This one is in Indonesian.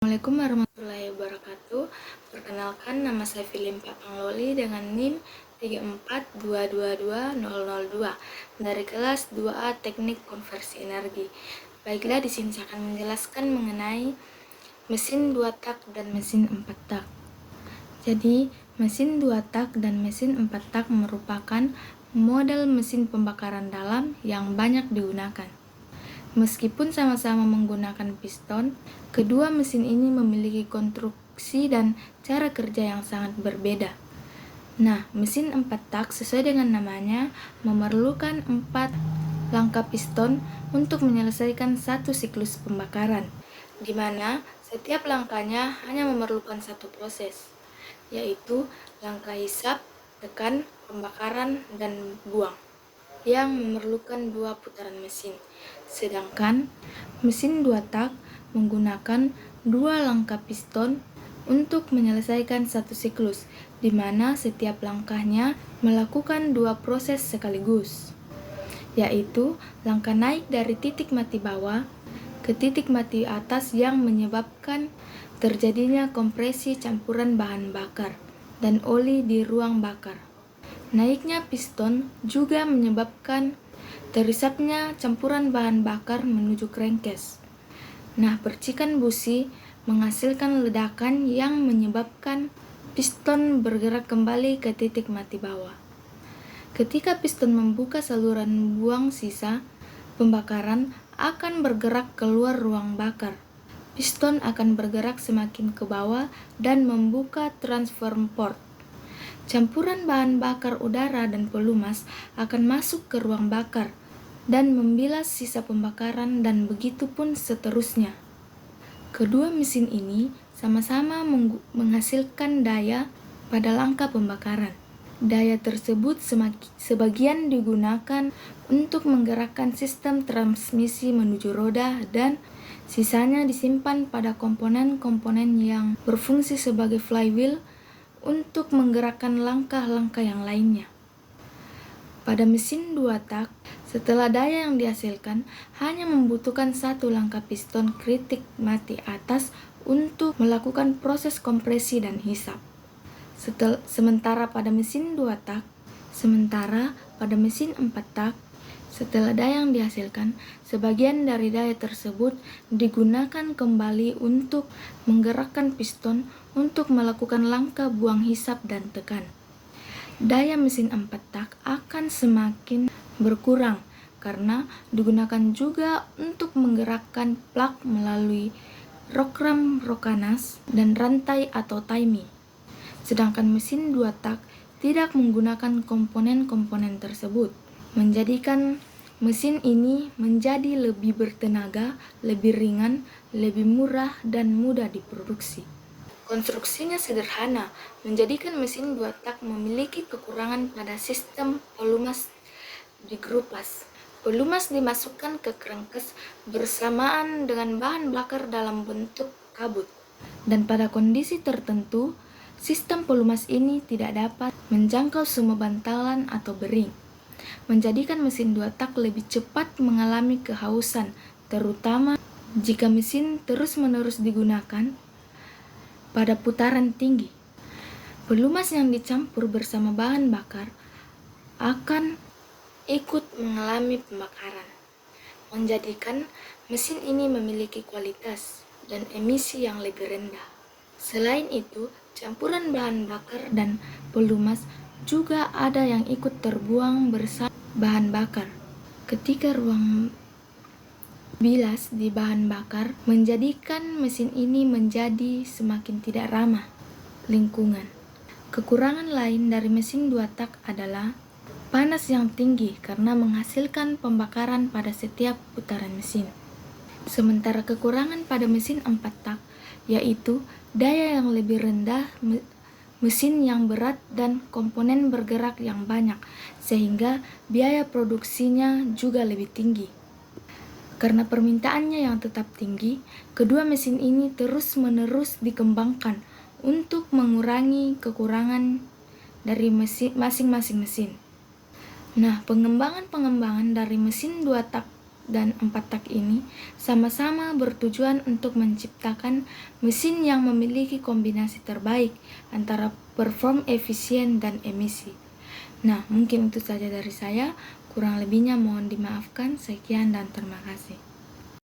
Assalamualaikum warahmatullahi wabarakatuh. Perkenalkan, nama saya Filimpa Pangloli dengan NIM 342222002 dari kelas 2A Teknik Konversi Energi. Baiklah, di sini saya akan menjelaskan mengenai mesin 2 tak dan mesin 4 tak. Jadi, mesin 2 tak dan mesin 4 tak merupakan model mesin pembakaran dalam yang banyak digunakan. Meskipun sama-sama menggunakan piston, kedua mesin ini memiliki konstruksi dan cara kerja yang sangat berbeda. Nah, mesin 4 tak sesuai dengan namanya memerlukan 4 langkah piston untuk menyelesaikan satu siklus pembakaran, di mana setiap langkahnya hanya memerlukan satu proses, yaitu langkah hisap, tekan, pembakaran, dan buang, yang memerlukan 2 putaran mesin. Sedangkan mesin 2 tak menggunakan 2 langkah piston untuk menyelesaikan satu siklus, di mana setiap langkahnya melakukan 2 proses sekaligus, yaitu langkah naik dari titik mati bawah ke titik mati atas yang menyebabkan terjadinya kompresi campuran bahan bakar dan oli di ruang bakar. Naiknya piston juga menyebabkan terisapnya campuran bahan bakar menuju crankcase. Nah, percikan busi menghasilkan ledakan yang menyebabkan piston bergerak kembali ke titik mati bawah. Ketika piston membuka saluran buang sisa, pembakaran akan bergerak keluar ruang bakar. Piston akan bergerak semakin ke bawah dan membuka transfer port. Campuran bahan bakar udara dan pelumas akan masuk ke ruang bakar dan membilas sisa pembakaran, dan begitu pun seterusnya. Kedua mesin ini sama-sama menghasilkan daya pada langkah pembakaran. Daya tersebut sebagian digunakan untuk menggerakkan sistem transmisi menuju roda, dan sisanya disimpan pada komponen-komponen yang berfungsi sebagai flywheel untuk menggerakkan langkah-langkah yang lainnya. Pada mesin 2 tak, setelah daya yang dihasilkan hanya membutuhkan satu langkah piston kritik mati atas untuk melakukan proses kompresi dan hisap. Sementara pada mesin 4 tak, setelah daya yang dihasilkan, sebagian dari daya tersebut digunakan kembali untuk menggerakkan piston untuk melakukan langkah buang hisap dan tekan. Daya mesin 4 tak akan semakin berkurang karena digunakan juga untuk menggerakkan plug melalui rokanas dan rantai atau timing. Sedangkan mesin 2 tak tidak menggunakan komponen-komponen tersebut, menjadikan mesin ini menjadi lebih bertenaga, lebih ringan, lebih murah, dan mudah diproduksi. Konstruksinya sederhana, menjadikan mesin 2 tak memiliki kekurangan pada sistem pelumas digrupas. Pelumas dimasukkan ke crankcase bersamaan dengan bahan bakar dalam bentuk kabut, dan pada kondisi tertentu, sistem pelumas ini tidak dapat menjangkau semua bantalan atau bering, menjadikan mesin 2 tak lebih cepat mengalami kehausan, terutama jika mesin terus-menerus digunakan pada putaran tinggi. Pelumas yang dicampur bersama bahan bakar akan ikut mengalami pembakaran, menjadikan mesin ini memiliki kualitas dan emisi yang lebih rendah. Selain itu, campuran bahan bakar dan pelumas juga ada yang ikut terbuang bersama bahan bakar ketika ruang bilas di bahan bakar, menjadikan mesin ini menjadi semakin tidak ramah lingkungan. Kekurangan lain dari mesin 2 tak adalah panas yang tinggi karena menghasilkan pembakaran pada setiap putaran mesin. Sementara kekurangan pada mesin 4 tak yaitu daya yang lebih rendah, mesin yang berat, dan komponen bergerak yang banyak, sehingga biaya produksinya juga lebih tinggi. Karena permintaannya yang tetap tinggi, kedua mesin ini terus-menerus dikembangkan untuk mengurangi kekurangan dari masing-masing mesin. Nah, pengembangan dari mesin 2 tak dan 4 tak ini sama-sama bertujuan untuk menciptakan mesin yang memiliki kombinasi terbaik antara perform efisien dan emisi. Nah, mungkin itu saja dari saya. Kurang lebihnya mohon dimaafkan. Sekian dan terima kasih.